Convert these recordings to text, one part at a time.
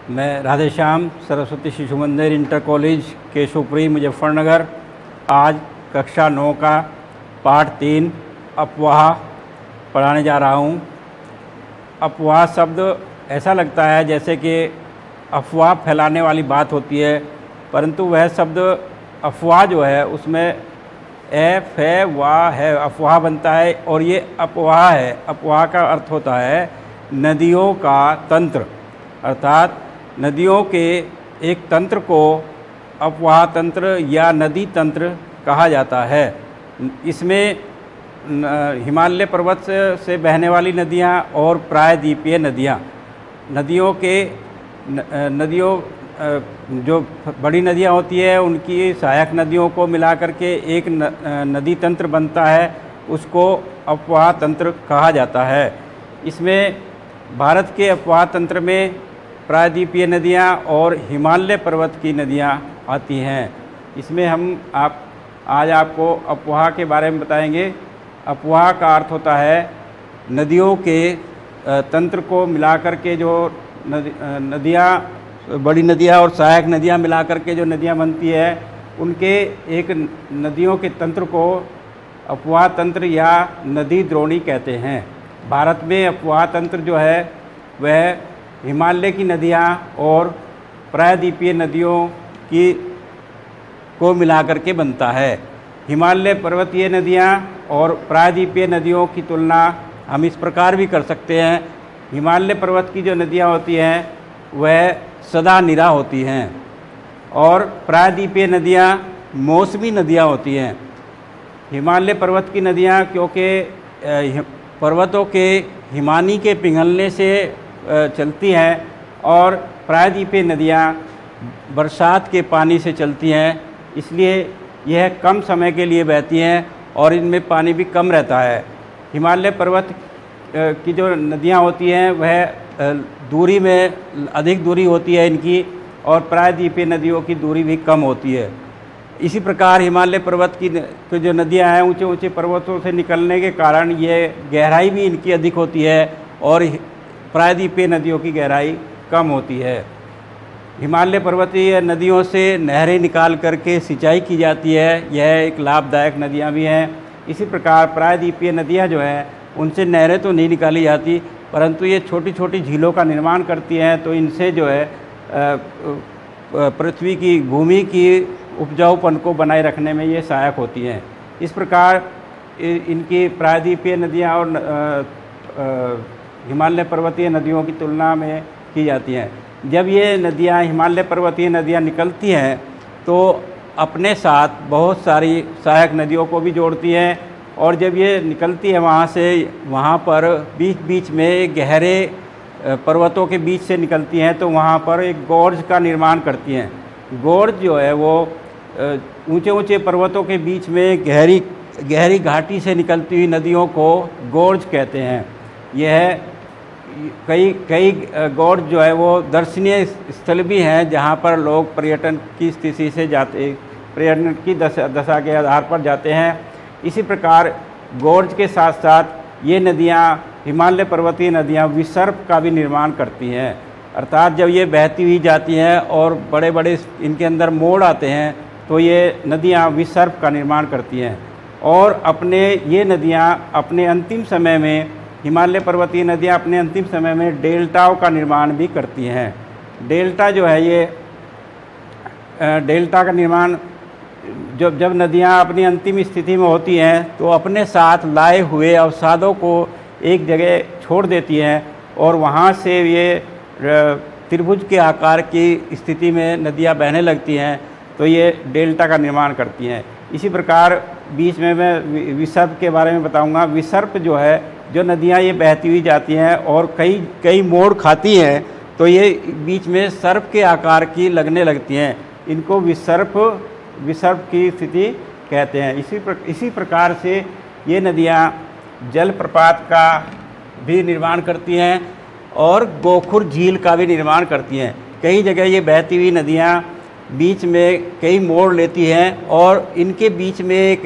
मैं राधेश्याम सरस्वती शिशु मंदिर inter college Keshav Puri Muzaffarnagar आज कक्षा 9 का पाठ 3 अफवाह पढ़ाने जा रहा हूँ। अफवाह शब्द ऐसा लगता है जैसे कि अफवाह फैलाने वाली बात होती है, परंतु वह शब्द अफवाह जो है उसमें वाह है, अफवाह बनता है और ये अफवाह है। अफवाह का अर्थ होता है नदियों का तंत्र, अर्थात नदियों के एक तंत्र को अफवाह तंत्र या नदी तंत्र कहा जाता है। इसमें हिमालय पर्वत से बहने वाली नदियाँ और प्रायद्वीपीय नदियों जो बड़ी नदियाँ होती है उनकी सहायक नदियों को मिलाकर के एक नदी तंत्र बनता है, उसको अफवाह तंत्र कहा जाता है। इसमें भारत के अफवाह तंत्र में प्रायद्वीपीय नदियाँ और हिमालय पर्वत की नदियाँ आती हैं। इसमें हम आज आपको अफवाह के बारे में बताएंगे। अफवाह का अर्थ होता है नदियों के तंत्र को मिलाकर के जो नदियाँ, बड़ी नदियाँ और सहायक नदियाँ मिलाकर के जो नदियाँ बनती है, उनके एक नदियों के तंत्र को अफवाह तंत्र या नदी द्रोणी कहते हैं। भारत में अफवाह तंत्र जो है वह हिमालय की नदियाँ और प्रायद्वीपीय नदियों को मिलाकर के बनता है। हिमालय पर्वतीय नदियाँ और प्रायद्वीपीय नदियों की तुलना हम इस प्रकार भी कर सकते हैं। हिमालय पर्वत की जो नदियाँ होती हैं वह सदा निरा होती हैं और प्रायद्वीपीय नदियाँ मौसमी नदियाँ होती हैं। हिमालय पर्वत की नदियाँ क्योंकि पर्वतों के हिमानी के पिघलने से चलती हैं और प्रायद्वीपीय नदियाँ बरसात के पानी से चलती हैं, इसलिए यह कम समय के लिए बहती हैं और इनमें पानी भी कम रहता है। हिमालय पर्वत की जो नदियाँ होती हैं वह दूरी में अधिक दूरी होती है इनकी, और प्रायद्वीपीय नदियों की दूरी भी कम होती है। इसी प्रकार हिमालय पर्वत की जो नदियाँ हैं ऊंचे ऊंचे पर्वतों से निकलने के कारण ये गहराई भी इनकी अधिक होती है और प्रायद्वीपीय नदियों की गहराई कम होती है। हिमालय पर्वतीय नदियों से नहरें निकाल करके सिंचाई की जाती है, यह एक लाभदायक नदियाँ भी हैं। इसी प्रकार प्रायद्वीपीय नदियाँ जो हैं उनसे नहरें तो नहीं निकाली जाती, परंतु ये छोटी छोटी झीलों का निर्माण करती हैं, तो इनसे जो है पृथ्वी की भूमि की उपजाऊपन को बनाए रखने में ये सहायक होती हैं। इस प्रकार इनकी प्रायद्वीपीय नदियाँ और हिमालय पर्वतीय नदियों की तुलना में की जाती हैं। जब ये नदियाँ हिमालय पर्वतीय नदियाँ निकलती हैं तो अपने साथ बहुत सारी सहायक नदियों को भी जोड़ती हैं, और जब ये निकलती है वहाँ पर बीच बीच में गहरे पर्वतों के बीच से निकलती हैं, तो वहाँ पर एक गोर्ज का निर्माण करती हैं। गोर्ज जो है वो ऊंचे ऊंचे पर्वतों के बीच में गहरी घाटी से निकलती हुई नदियों को गोर्ज कहते हैं। यह कई गोर्ज जो है वो दर्शनीय स्थल भी हैं जहाँ पर लोग पर्यटन की स्थिति से पर्यटन की दशा के आधार पर जाते हैं। इसी प्रकार गोर्ज के साथ साथ ये नदियाँ, हिमालय पर्वतीय नदियाँ विसर्प का भी निर्माण करती हैं, अर्थात जब ये बहती हुई जाती हैं और बड़े बड़े इनके अंदर मोड़ आते हैं तो ये नदियाँ विसर्प का निर्माण करती हैं। और ये नदियाँ अपने अंतिम समय में, हिमालय पर्वतीय नदियाँ अपने अंतिम समय में डेल्टाओं का निर्माण भी करती हैं। डेल्टा जो है ये डेल्टा का निर्माण जब नदियाँ अपनी अंतिम स्थिति में होती हैं तो अपने साथ लाए हुए अवसादों को एक जगह छोड़ देती हैं और वहाँ से ये त्रिभुज के आकार की स्थिति में नदियाँ बहने लगती हैं, तो ये डेल्टा का निर्माण करती हैं। इसी प्रकार बीच में मैं विसर्प के बारे में बताऊंगा। विसर्प जो है, जो नदियाँ ये बहती हुई जाती हैं और कई मोड़ खाती हैं, तो ये बीच में सर्प के आकार की लगने लगती हैं, इनको विसर्प की स्थिति कहते हैं। इसी प्रकार से ये नदियाँ जलप्रपात का भी निर्माण करती हैं और गोखुर झील का भी निर्माण करती हैं। कई जगह ये बहती हुई नदियाँ बीच में कई मोड़ लेती हैं और इनके बीच में एक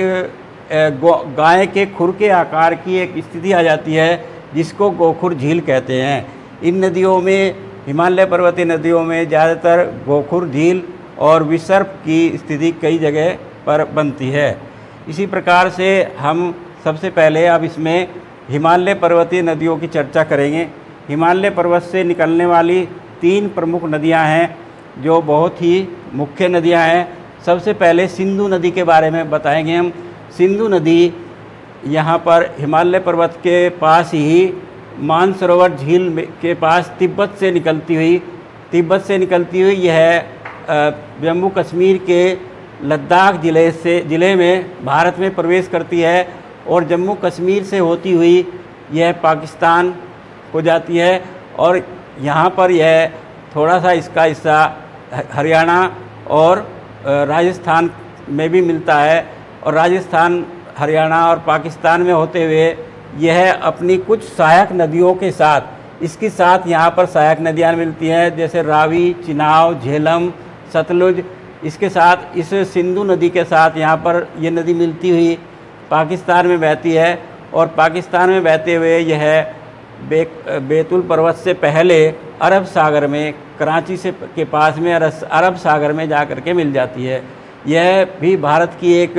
गाय के खुर के आकार की एक स्थिति आ जाती है जिसको गोखुर झील कहते हैं। इन नदियों में हिमालय पर्वतीय नदियों में ज़्यादातर गोखुर झील और विसर्प की स्थिति कई जगह पर बनती है। इसी प्रकार से हम सबसे पहले अब इसमें हिमालय पर्वतीय नदियों की चर्चा करेंगे। हिमालय पर्वत से निकलने वाली 3 प्रमुख नदियां हैं जो बहुत ही मुख्य नदियां हैं। सबसे पहले सिंधु नदी के बारे में बताएंगे हम। सिंधु नदी यहाँ पर हिमालय पर्वत के पास ही मानसरोवर झील के पास तिब्बत से निकलती हुई यह जम्मू कश्मीर के लद्दाख ज़िले में भारत में प्रवेश करती है और जम्मू कश्मीर से होती हुई यह पाकिस्तान को जाती है और यहाँ पर यह थोड़ा सा इसका हिस्सा हरियाणा और राजस्थान में भी मिलता है और राजस्थान, हरियाणा और पाकिस्तान में होते हुए यह अपनी कुछ सहायक नदियों के साथ इसके साथ यहाँ पर सहायक नदियाँ मिलती हैं, जैसे रावी, चिनाब, झेलम, सतलुज। इसके साथ इस सिंधु नदी के साथ यहाँ पर ये नदी मिलती हुई पाकिस्तान में बहती है और पाकिस्तान में बहते हुए यह बैतुल पर्वत से पहले अरब सागर में, कराची से के पास में अरब सागर में जा कर के मिल जाती है। यह भी भारत की एक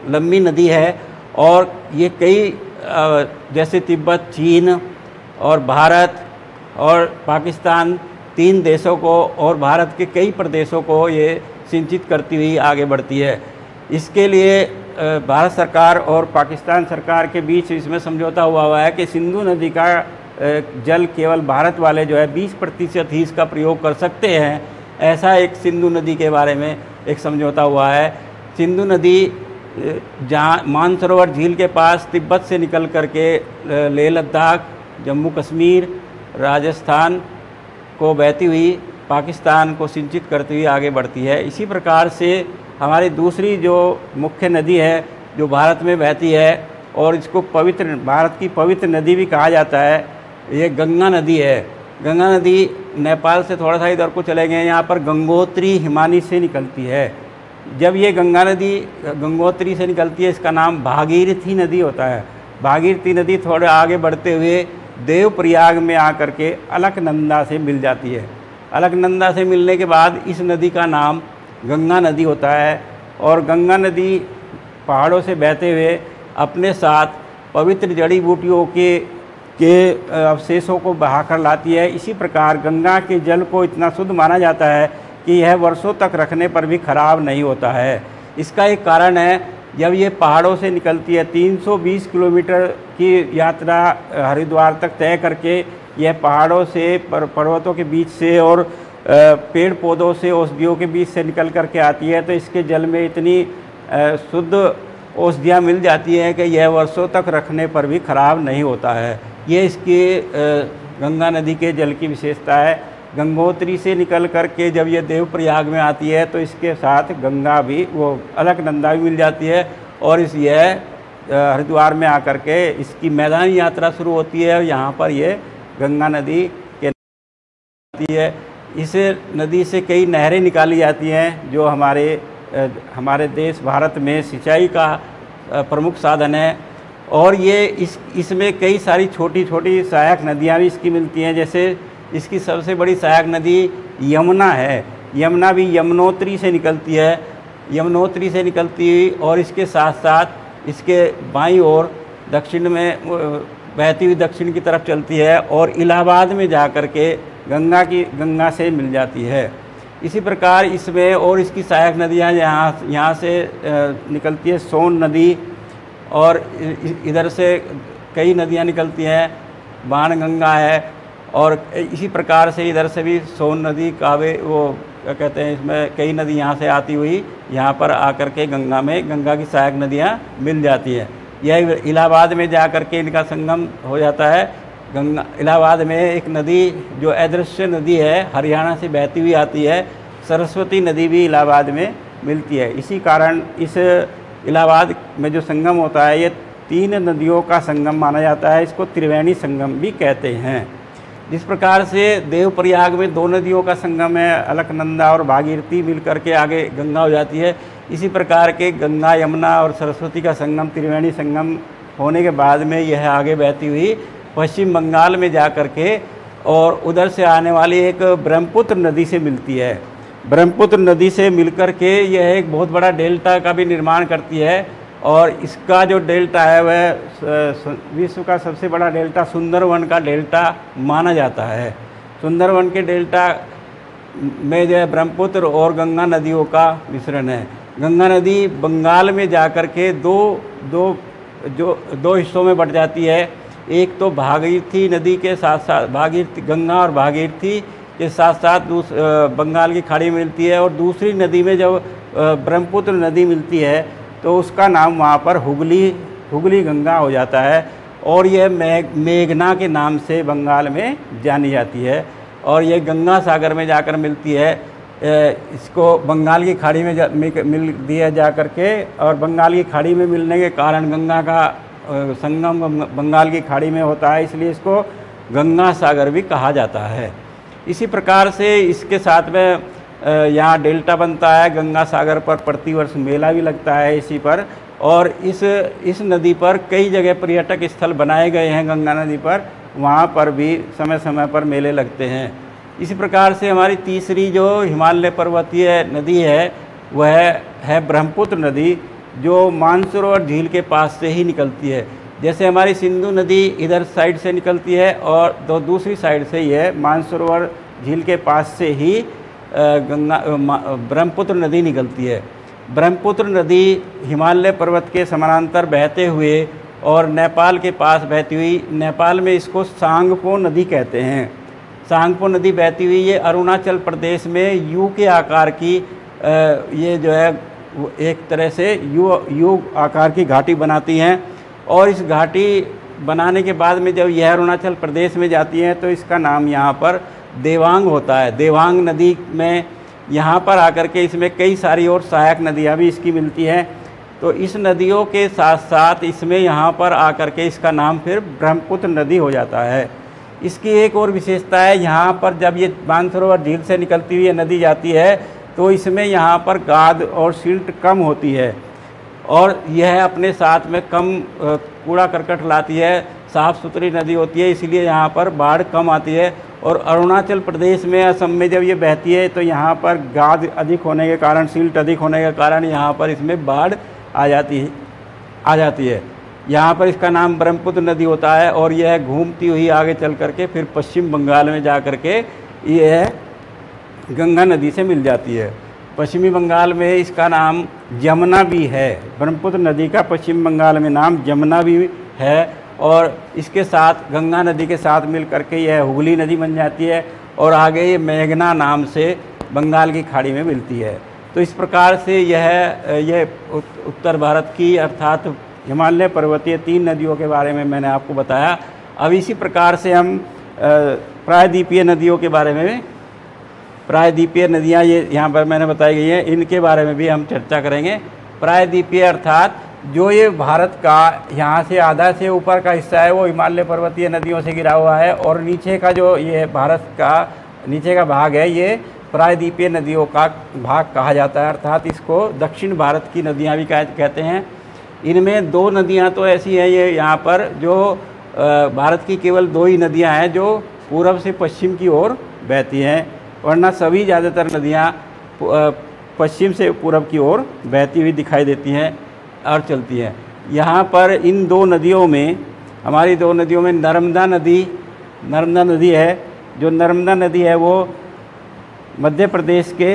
लंबी नदी है और ये कई जैसे तिब्बत, चीन और भारत और पाकिस्तान 3 देशों को और भारत के कई प्रदेशों को ये सिंचित करती हुई आगे बढ़ती है। इसके लिए भारत सरकार और पाकिस्तान सरकार के बीच इसमें समझौता हुआ है कि सिंधु नदी का जल केवल भारत वाले जो है 20% ही इसका प्रयोग कर सकते हैं। ऐसा एक सिंधु नदी के बारे में एक समझौता हुआ है। सिंधु नदी जहाँ मानसरोवर झील के पास तिब्बत से निकल करके लेह लद्दाख, जम्मू कश्मीर, राजस्थान को बहती हुई पाकिस्तान को सिंचित करती हुई आगे बढ़ती है। इसी प्रकार से हमारी दूसरी जो मुख्य नदी है जो भारत में बहती है और इसको भारत की पवित्र नदी भी कहा जाता है, ये गंगा नदी है। गंगा नदी नेपाल से थोड़ा सा इधर को चले गए, यहाँ पर गंगोत्री हिमानी से निकलती है। जब ये गंगा नदी गंगोत्री से निकलती है, इसका नाम भागीरथी नदी होता है। भागीरथी नदी थोड़े आगे बढ़ते हुए देवप्रयाग में आकर के अलकनंदा से मिल जाती है। अलकनंदा से मिलने के बाद इस नदी का नाम गंगा नदी होता है और गंगा नदी पहाड़ों से बहते हुए अपने साथ पवित्र जड़ी बूटियों के अवशेषों को बहाकर लाती है। इसी प्रकार गंगा के जल को इतना शुद्ध माना जाता है कि यह वर्षों तक रखने पर भी खराब नहीं होता है। इसका एक कारण है, जब ये पहाड़ों से निकलती है 320 किलोमीटर की यात्रा हरिद्वार तक तय करके यह पहाड़ों से पर्वतों के बीच से और पेड़ पौधों से औषधियों के बीच से निकल करके आती है, तो इसके जल में इतनी शुद्ध औषधियाँ मिल जाती हैं कि यह वर्षों तक रखने पर भी खराब नहीं होता है। ये इसकी गंगा नदी के जल की विशेषता है। गंगोत्री से निकल करके जब ये देवप्रयाग में आती है तो इसके साथ गंगा भी, वो अलकनंदा भी मिल जाती है और यह हरिद्वार में आकर के इसकी मैदानी यात्रा शुरू होती है और यहाँ पर ये गंगा नदी के आती है। इस नदी से कई नहरें निकाली जाती हैं जो हमारे देश भारत में सिंचाई का प्रमुख साधन है और ये इसमें कई सारी छोटी छोटी सहायक नदियाँ भी इसकी मिलती हैं। जैसे इसकी सबसे बड़ी सहायक नदी यमुना है। यमुना भी यमुनोत्री से निकलती है। यमुनोत्री से निकलती हुई और इसके साथ साथ इसके बाईं ओर दक्षिण में बहती हुई दक्षिण की तरफ चलती है और इलाहाबाद में जा कर के गंगा से मिल जाती है। इसी प्रकार इसमें और इसकी सहायक नदियाँ यहाँ से निकलती है सोन नदी और इधर से कई नदियाँ निकलती हैं, बाणगंगा है और इसी प्रकार से इधर से भी सोन नदी, कावे, वो क्या कहते हैं, इसमें कई नदी यहाँ से आती हुई यहाँ पर आकर के गंगा की सहायक नदियाँ मिल जाती हैं। यह इलाहाबाद में जा कर के इनका संगम हो जाता है। इलाहाबाद में एक नदी जो अदृश्य नदी है, हरियाणा से बहती हुई आती है, सरस्वती नदी भी इलाहाबाद में मिलती है। इसी कारण इस इलाहाबाद में जो संगम होता है ये 3 नदियों का संगम माना जाता है। इसको त्रिवेणी संगम भी कहते हैं। जिस प्रकार से देवप्रयाग में 2 नदियों का संगम है, अलकनंदा और भागीरथी मिलकर के आगे गंगा हो जाती है, इसी प्रकार के गंगा, यमुना और सरस्वती का संगम, त्रिवेणी संगम होने के बाद में यह आगे बहती हुई पश्चिम बंगाल में जा कर के और उधर से आने वाली एक ब्रह्मपुत्र नदी से मिलती है। ब्रह्मपुत्र नदी से मिलकर के यह एक बहुत बड़ा डेल्टा का भी निर्माण करती है और इसका जो डेल्टा है वह विश्व का सबसे बड़ा डेल्टा सुंदरवन का डेल्टा माना जाता है। सुंदरवन के डेल्टा में जो है ब्रह्मपुत्र और गंगा नदियों का मिश्रण है। गंगा नदी बंगाल में जाकर के दो हिस्सों में बट जाती है। एक तो भागीरथी नदी के साथ साथ भागीरथी गंगा और भागीरथी के साथ साथ बंगाल की खाड़ी मिलती है और दूसरी नदी में जब ब्रह्मपुत्र नदी मिलती है तो उसका नाम वहाँ पर हुगली गंगा हो जाता है और यह मेघना के नाम से बंगाल में जानी जाती है और यह गंगा सागर में जाकर मिलती है। इसको बंगाल की खाड़ी में मिल दिया जा कर के और बंगाल की खाड़ी में मिलने के कारण गंगा का संगम बंगाल की खाड़ी में होता है, इसलिए इसको गंगा सागर भी कहा जाता है। इसी प्रकार से इसके साथ में यहाँ डेल्टा बनता है। गंगा सागर पर प्रतिवर्ष मेला भी लगता है इसी पर और इस नदी पर कई जगह पर्यटक स्थल बनाए गए हैं। गंगा नदी पर वहाँ पर भी समय समय पर मेले लगते हैं। इसी प्रकार से हमारी तीसरी जो हिमालय पर्वतीय नदी है वह है ब्रह्मपुत्र नदी, जो मानसरोवर झील के पास से ही निकलती है। जैसे हमारी सिंधु नदी इधर साइड से निकलती है और दूसरी साइड से यह मानसरोवर झील के पास से ही ब्रह्मपुत्र नदी निकलती है। ब्रह्मपुत्र नदी हिमालय पर्वत के समानांतर बहते हुए और नेपाल के पास बहती हुई, नेपाल में इसको सांगपो नदी कहते हैं। सांगपो नदी बहती हुई ये अरुणाचल प्रदेश में यू के आकार की ये जो है एक तरह से यू आकार की घाटी बनाती हैं और इस घाटी बनाने के बाद में जब यह अरुणाचल प्रदेश में जाती है तो इसका नाम यहाँ पर देवांग होता है। देवांग नदी में यहाँ पर आकर के इसमें कई सारी और सहायक नदियाँ भी इसकी मिलती हैं। तो इस नदियों के साथ साथ इसमें यहाँ पर आकर के इसका नाम फिर ब्रह्मपुत्र नदी हो जाता है। इसकी एक और विशेषता है, यहाँ पर जब ये मानसरोवर झील से निकलती हुई नदी जाती है तो इसमें यहाँ पर गाद और सिल्ट कम होती है और यह अपने साथ में कम कूड़ा करकट लाती है। साफ़ सुथरी नदी होती है, इसलिए यहाँ पर बाढ़ कम आती है। और अरुणाचल प्रदेश में, असम में जब ये बहती है तो यहाँ पर गाद अधिक होने के कारण, सिल्ट अधिक होने के कारण यहाँ पर इसमें बाढ़ आ जाती है। यहाँ पर इसका नाम ब्रह्मपुत्र नदी होता है और यह घूमती हुई आगे चल करके फिर पश्चिम बंगाल में जा कर के यह गंगा नदी से मिल जाती है। पश्चिमी बंगाल में इसका नाम जमुना भी है। ब्रह्मपुत्र नदी का पश्चिम बंगाल में नाम जमुना भी है और इसके साथ गंगा नदी के साथ मिल करके यह हुगली नदी बन जाती है और आगे ये मेघना नाम से बंगाल की खाड़ी में मिलती है। तो इस प्रकार से यह उत्तर भारत की अर्थात हिमालय पर्वतीय 3 नदियों के बारे में मैंने आपको बताया। अब इसी प्रकार से हम प्रायद्वीपीय नदियों के बारे में, प्रायद्वीपीय नदियाँ ये यहाँ पर मैंने बताई गई हैं, इनके बारे में भी हम चर्चा करेंगे। प्रायद्वीपीय अर्थात जो ये भारत का यहाँ से आधा से ऊपर का हिस्सा है वो हिमालय पर्वतीय नदियों से घिरा हुआ है और नीचे का जो ये भारत का नीचे का भाग है ये प्रायद्वीपीय नदियों का भाग कहा जाता है। अर्थात इसको दक्षिण भारत की नदियाँ भी कहते हैं। इनमें 2 नदियाँ तो ऐसी हैं ये यहाँ पर जो भारत की केवल 2 ही नदियाँ हैं जो पूर्व से पश्चिम की ओर बहती हैं, वरना सभी ज़्यादातर नदियाँ पश्चिम से पूर्व की ओर बहती हुई दिखाई देती हैं और चलती हैं। यहाँ पर इन 2 नदियों में, हमारी 2 नदियों में नर्मदा नदी है। जो नर्मदा नदी है वो मध्य प्रदेश के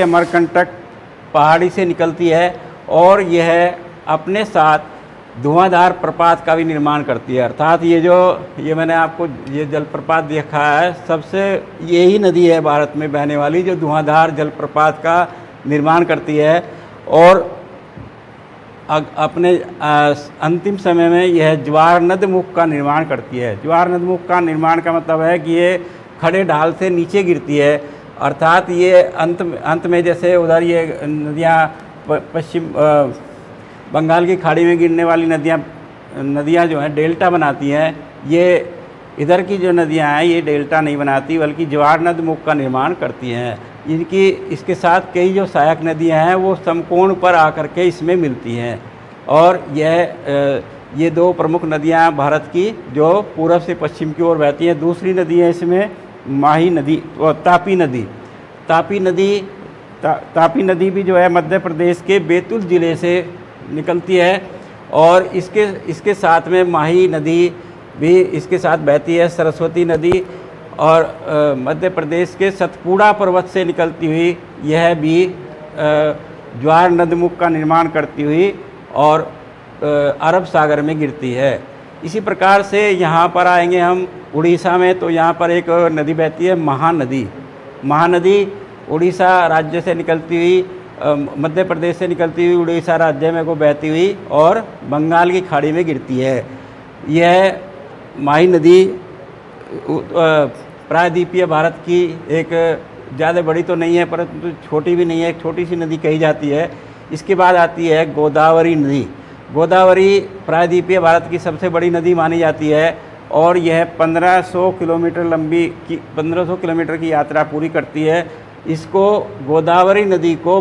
अमरकंटक पहाड़ी से निकलती है और यह अपने साथ धुआंधार प्रपात का भी निर्माण करती है। अर्थात ये मैंने आपको ये जलप्रपात देखा है, सबसे यही नदी है भारत में बहने वाली जो धुआंधार जलप्रपात का निर्माण करती है और अपने अंतिम समय में यह ज्वार नदमुख का निर्माण करती है। ज्वार नदमुख का निर्माण का मतलब है कि ये खड़े ढाल से नीचे गिरती है। अर्थात ये अंत में जैसे उधर ये नदियाँ पश्चिम बंगाल की खाड़ी में गिरने वाली नदियाँ जो हैं डेल्टा बनाती हैं, ये इधर की जो नदियाँ हैं ये डेल्टा नहीं बनाती बल्कि ज्वार नदमुख का निर्माण करती हैं। इसके साथ कई जो सहायक नदियाँ हैं वो समकोण पर आकर के इसमें मिलती हैं और ये दो प्रमुख नदियां भारत की जो पूरब से पश्चिम की ओर बहती हैं। दूसरी नदी है इसमें माही नदी और तापी नदी। तापी नदी भी जो है मध्य प्रदेश के बैतूल ज़िले से निकलती है और इसके साथ में माही नदी भी इसके साथ बहती है। सरस्वती नदी और मध्य प्रदेश के सतपुड़ा पर्वत से निकलती हुई यह भी ज्वार नदमुख का निर्माण करती हुई और अरब सागर में गिरती है। इसी प्रकार से यहाँ पर आएंगे हम उड़ीसा में, तो यहाँ पर एक नदी बहती है महानदी। महानदी उड़ीसा राज्य से निकलती हुई मध्य प्रदेश से निकलती हुई उड़ीसा राज्य में को बहती हुई और बंगाल की खाड़ी में गिरती है। यह माही नदी प्रायद्वीपीय भारत की एक ज़्यादा बड़ी तो नहीं है परंतु छोटी भी नहीं है, एक छोटी सी नदी कही जाती है। इसके बाद आती है गोदावरी नदी। गोदावरी प्रायद्वीपीय भारत की सबसे बड़ी नदी मानी जाती है और यह 1500 किलोमीटर की यात्रा पूरी करती है। इसको गोदावरी नदी को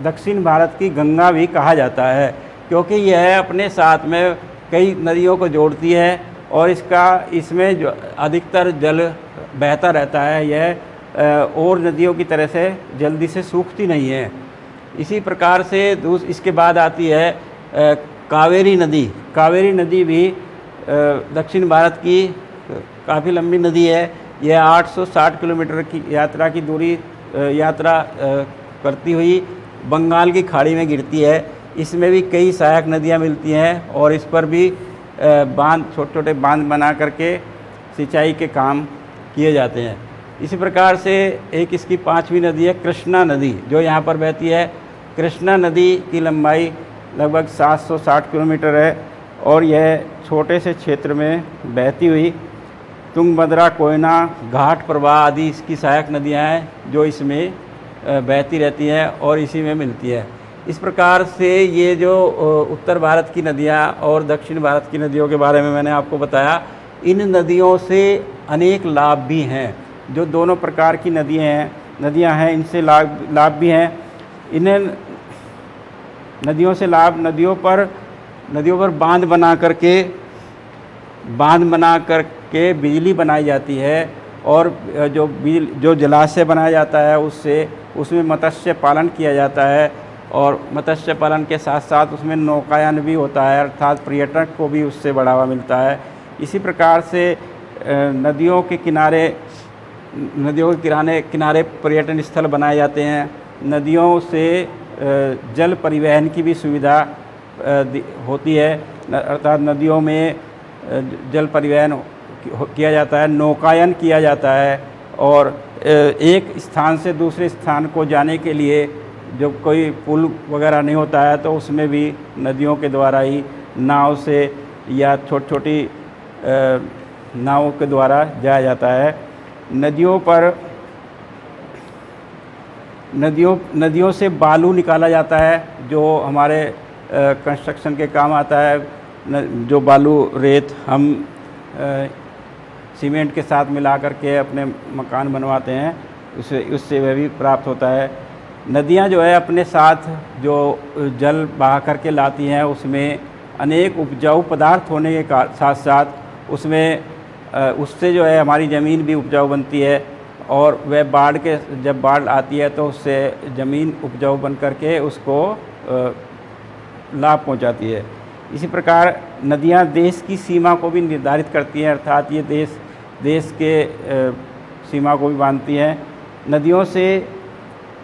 दक्षिण भारत की गंगा भी कहा जाता है क्योंकि यह अपने साथ में कई नदियों को जोड़ती है और इसमें जो अधिकतर जल बहता रहता है। यह और नदियों की तरह से जल्दी से सूखती नहीं है। इसी प्रकार से इसके बाद आती है कावेरी नदी। कावेरी नदी भी दक्षिण भारत की काफ़ी लंबी नदी है। यह 860 किलोमीटर की यात्रा करती हुई बंगाल की खाड़ी में गिरती है। इसमें भी कई सहायक नदियाँ मिलती हैं और इस पर भी छोटे छोटे बांध बना करके सिंचाई के काम किए जाते हैं। इसी प्रकार से एक इसकी पांचवी नदी है कृष्णा नदी जो यहाँ पर बहती है। कृष्णा नदी की लंबाई लगभग 760 किलोमीटर है और यह छोटे से क्षेत्र में बहती हुई तुंगभद्रा, कोयना, घाट प्रवाह आदि इसकी सहायक नदियाँ हैं जो इसमें बहती रहती हैं और इसी में मिलती है। इस प्रकार से ये जो उत्तर भारत की नदियाँ और दक्षिण भारत की नदियों के बारे में मैंने आपको बताया। इन नदियों से अनेक लाभ भी हैं। जो दोनों प्रकार की नदियाँ हैं इनसे लाभ भी हैं। इन्हें नदियों से लाभ नदियों पर बांध बना करके बिजली बनाई जाती है और जो जलाशय बनाया जाता है उसमें मत्स्य पालन किया जाता है और मत्स्य पालन के साथ साथ उसमें नौकायन भी होता है, अर्थात पर्यटक को भी उससे बढ़ावा मिलता है। इसी प्रकार से नदियों के किनारे पर्यटन स्थल बनाए जाते हैं। नदियों से जल परिवहन की भी सुविधा होती है, अर्थात नदियों में जल परिवहन किया जाता है, नौकायन किया जाता है और एक स्थान से दूसरे स्थान को जाने के लिए जब कोई पुल वगैरह नहीं होता है तो उसमें भी नदियों के द्वारा ही नाव से या छोटी नावों के द्वारा जाया जाता है। नदियों से बालू निकाला जाता है जो हमारे कंस्ट्रक्शन के काम आता है। जो बालू रेत हम सीमेंट के साथ मिला करके अपने मकान बनवाते हैं उससे वह भी प्राप्त होता है। नदियाँ जो है अपने साथ जो जल बहा करके लाती हैं उसमें अनेक उपजाऊ पदार्थ होने के साथ साथ उससे जो है हमारी ज़मीन भी उपजाऊ बनती है और वह जब बाढ़ आती है तो उससे ज़मीन उपजाऊ बन करके उसको लाभ पहुंचाती है। इसी प्रकार नदियां देश की सीमा को भी निर्धारित करती हैं, अर्थात ये देश के सीमा को भी बांधती हैं।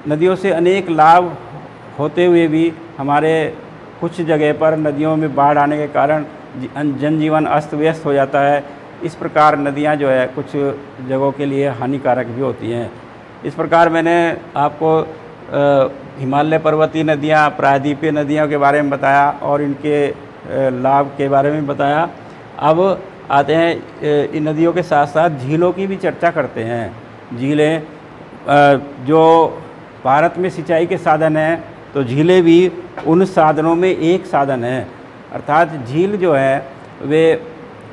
नदियों से अनेक लाभ होते हुए भी हमारे कुछ जगह पर नदियों में बाढ़ आने के कारण जनजीवन अस्त व्यस्त हो जाता है। इस प्रकार नदियां जो है कुछ जगहों के लिए हानिकारक भी होती हैं। इस प्रकार मैंने आपको हिमालय पर्वतीय नदियां, प्रायद्वीपीय नदियों के बारे में बताया और इनके लाभ के बारे में बताया। अब आते हैं इन नदियों के साथ साथ झीलों की भी चर्चा करते हैं। झीलें जो भारत में सिंचाई के साधन हैं तो झीलें भी उन साधनों में एक साधन है, अर्थात झील जो है वे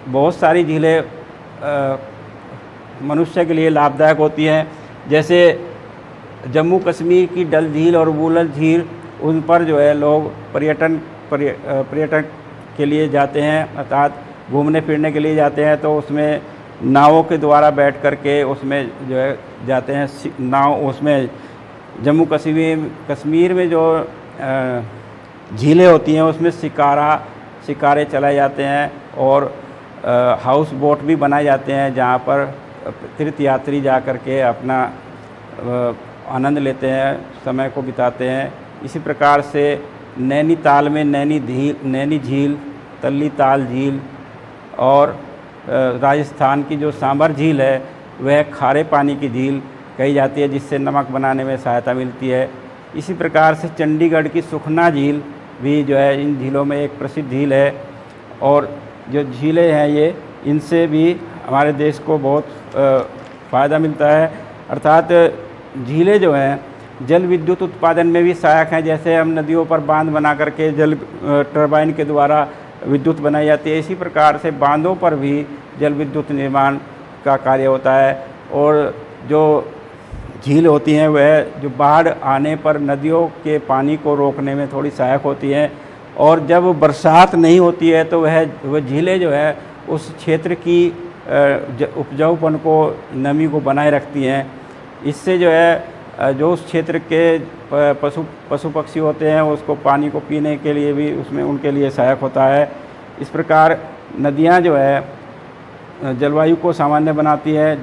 बहुत सारी झीलें मनुष्य के लिए लाभदायक होती हैं। जैसे जम्मू कश्मीर की डल झील और वूलर झील, उन पर जो है लोग पर्यटन पर्यटक के लिए जाते हैं, अर्थात घूमने फिरने के लिए जाते हैं, तो उसमें नावों के द्वारा बैठ कर के उसमें जो है जाते हैं। नाव उसमें जम्मू कश्मीर में जो झीलें होती हैं उसमें शिकारे चलाए जाते हैं और हाउस बोट भी बनाए जाते हैं, जहाँ पर तीर्थयात्री जा कर के अपना आनंद लेते हैं, समय को बिताते हैं। इसी प्रकार से नैनीताल में नैनी झील, तल्ली ताल झील और राजस्थान की जो सांभर झील है वह खारे पानी की झील कही जाती है, जिससे नमक बनाने में सहायता मिलती है। इसी प्रकार से चंडीगढ़ की सुखना झील भी जो है इन झीलों में एक प्रसिद्ध झील है। और जो झीलें हैं ये, इनसे भी हमारे देश को बहुत फ़ायदा मिलता है। अर्थात झीलें जो हैं जल विद्युत उत्पादन में भी सहायक हैं। जैसे हम नदियों पर बांध बना करके जल टरबाइन के द्वारा विद्युत बनाई जाती है, इसी प्रकार से बांधों पर भी जल विद्युत निर्माण का कार्य होता है। और जो झील होती हैं वह जो बाढ़ आने पर नदियों के पानी को रोकने में थोड़ी सहायक होती हैं। और जब बरसात नहीं होती है तो वह झीलें जो है उस क्षेत्र की उपजाऊपन को, नमी को बनाए रखती हैं। इससे जो है जो उस क्षेत्र के पशु पक्षी होते हैं उसको पानी को पीने के लिए भी उसमें उनके लिए सहायक होता है। इस प्रकार नदियाँ जो है जलवायु को सामान्य बनाती है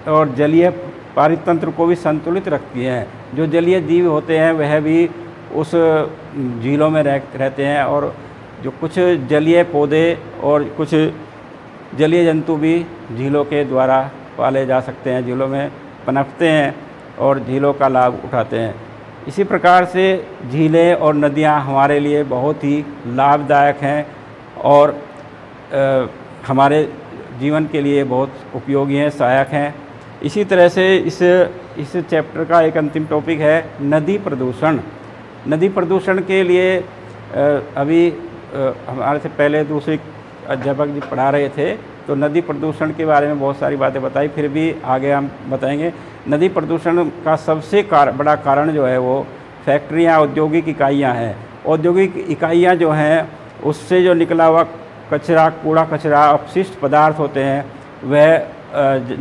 और जलीय पारितंत्र को भी संतुलित रखती हैं। जो जलीय जीव होते हैं वह भी उस झीलों में रहते हैं और जो कुछ जलीय पौधे और कुछ जलीय जंतु भी झीलों के द्वारा पाले जा सकते हैं, झीलों में पनपते हैं और झीलों का लाभ उठाते हैं। इसी प्रकार से झीलें और नदियाँ हमारे लिए बहुत ही लाभदायक हैं और हमारे जीवन के लिए बहुत उपयोगी हैं, सहायक हैं। इसी तरह से इस चैप्टर का एक अंतिम टॉपिक है नदी प्रदूषण। नदी प्रदूषण के लिए अभी हमारे से पहले दूसरे अध्यापक जी पढ़ा रहे थे, तो नदी प्रदूषण के बारे में बहुत सारी बातें बताई, फिर भी आगे हम बताएंगे। नदी प्रदूषण का सबसे बड़ा कारण जो है वो फैक्ट्रियाँ, औद्योगिक इकाइयाँ हैं। औद्योगिक इकाइयाँ जो हैं उससे जो निकला हुआ कचरा, कूड़ा कचरा, अपशिष्ट पदार्थ होते हैं वह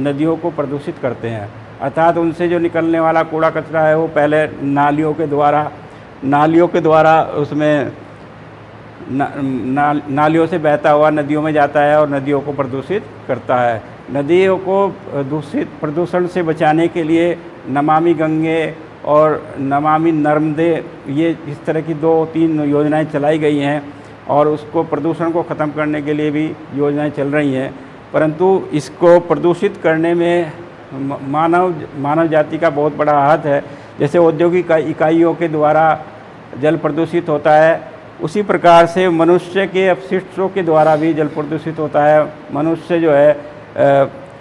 नदियों को प्रदूषित करते हैं। अर्थात उनसे जो निकलने वाला कूड़ा कचरा है वो पहले नालियों के द्वारा उसमें नालियों से बहता हुआ नदियों में जाता है और नदियों को प्रदूषित करता है। नदियों को प्रदूषण से बचाने के लिए नमामि गंगे और नमामि नर्मदे, ये इस तरह की 2-3 योजनाएं चलाई गई हैं और उसको प्रदूषण को ख़त्म करने के लिए भी योजनाएं चल रही हैं। परंतु इसको प्रदूषित करने में मानव जाति का बहुत बड़ा हाथ है। जैसे औद्योगिक इकाइयों के द्वारा जल प्रदूषित होता है, उसी प्रकार से मनुष्य के अपशिष्टों के द्वारा भी जल प्रदूषित होता है। मनुष्य जो है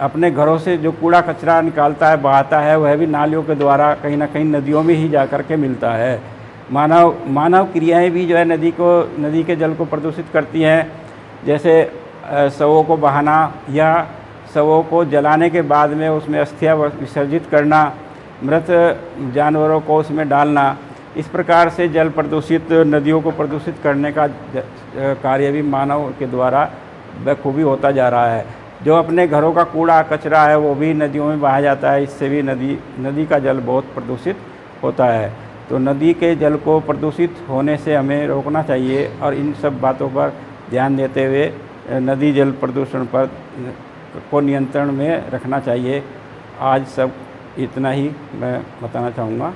अपने घरों से जो कूड़ा कचरा निकालता है, बहाता है, वह भी नालियों के द्वारा कहीं ना कहीं नदियों में ही जा कर के मिलता है। मानव क्रियाएं भी जो है नदी के जल को प्रदूषित करती हैं। जैसे शवों को बहाना या शवों को जलाने के बाद में उसमें अस्थियां विसर्जित करना, मृत जानवरों को उसमें डालना, इस प्रकार से जल प्रदूषित, नदियों को प्रदूषित करने का कार्य भी मानव के द्वारा बखूबी होता जा रहा है। जो अपने घरों का कूड़ा कचरा है वो भी नदियों में बहाया जाता है, इससे भी नदी का जल बहुत प्रदूषित होता है। तो नदी के जल को प्रदूषित होने से हमें रोकना चाहिए और इन सब बातों पर ध्यान देते हुए नदी जल प्रदूषण पर को नियंत्रण में रखना चाहिए। आज सब इतना ही मैं बताना चाहूँगा।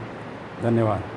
धन्यवाद।